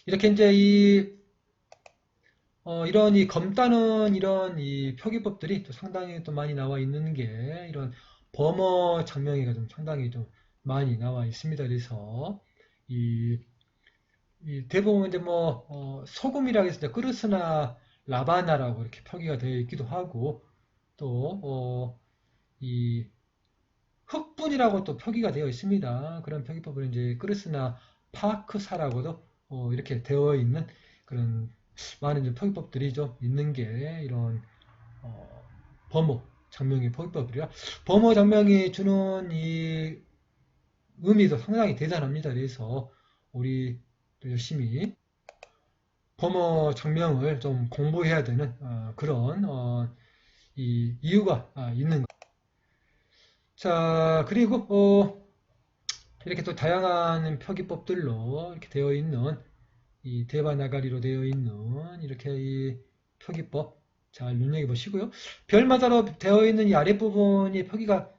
이렇게 이제 이런 이 검다는 이런 이 표기법들이 또 상당히 또 많이 나와 있는 게 이런 범어 장명이가 좀 상당히 좀 많이 나와 있습니다. 그래서 이, 이 대부분 이제 뭐 소금이라고 해서 끄르스나 라바나라고 이렇게 표기가 되어 있기도 하고 또 이 흑분이라고 또 표기가 되어 있습니다. 그런 표기법을 이제 끄르스나 파크사라고도 이렇게 되어 있는 그런 많은 이제 표기법들이 좀 있는 게 이런 어, 범어 장명의 표기법이라 범어 장명이 주는 이 의미도 상당히 대단합니다. 그래서 우리 또 열심히 범어 장명을 좀 공부해야 되는 그런 이 이유가 있는 것. 자 그리고 이렇게 또 다양한 표기법들로 이렇게 되어 있는 이 대바나가리로 되어 있는 이렇게 이 표기법 잘 눈여겨 보시고요. 별마다로 되어 있는 이 아랫부분이 표기가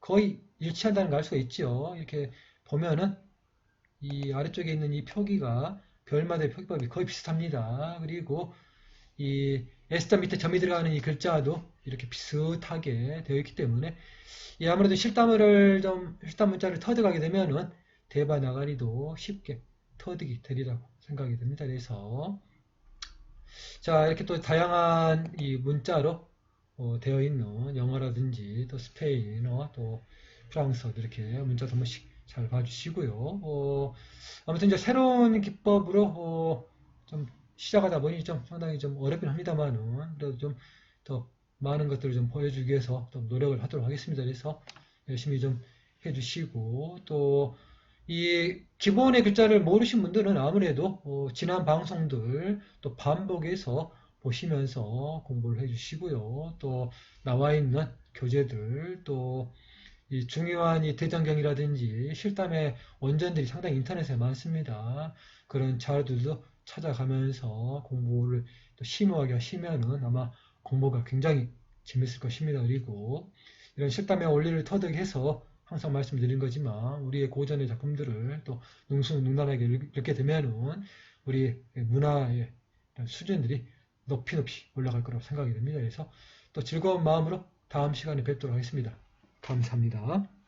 거의 일치한다는 걸 알 수가 있죠. 이렇게 보면은 이 아래쪽에 있는 이 표기가 별마다의 표기법이 거의 비슷합니다. 그리고 이 S자 밑에 점이 들어가는 이 글자도 이렇게 비슷하게 되어 있기 때문에 아무래도 실담 문자를 터득하게 되면은 대바나가리도 쉽게 터득이 되리라고 생각이 됩니다. 그래서 자 이렇게 또 다양한 이 문자로 되어 있는 영어라든지 또 스페인어 또 프랑스어 이렇게 문자도 한 번씩 잘 봐주시고요. 아무튼 이제 새로운 기법으로 좀 시작하다 보니 좀 상당히 좀 어렵긴 합니다만은 그래도 좀 더 많은 것들을 좀 보여주기 위해서 좀 노력을 하도록 하겠습니다. 그래서 열심히 좀 해주시고 또 이 기본의 글자를 모르신 분들은 아무래도 지난 방송들 또 반복해서 보시면서 공부를 해주시고요. 또 나와 있는 교재들 또 이 중요한 이 대장경이라든지 실담의 원전들이 상당히 인터넷에 많습니다. 그런 자료들도 찾아가면서 공부를 또 심오하게 하시면은 아마 공부가 굉장히 재밌을 것입니다. 그리고 이런 실담의 원리를 터득해서 항상 말씀드린 거지만 우리의 고전의 작품들을 또 능수능란하게 읽게 되면은 우리 문화의 수준들이 높이 올라갈 거라고 생각이 됩니다. 그래서 또 즐거운 마음으로 다음 시간에 뵙도록 하겠습니다. 감사합니다.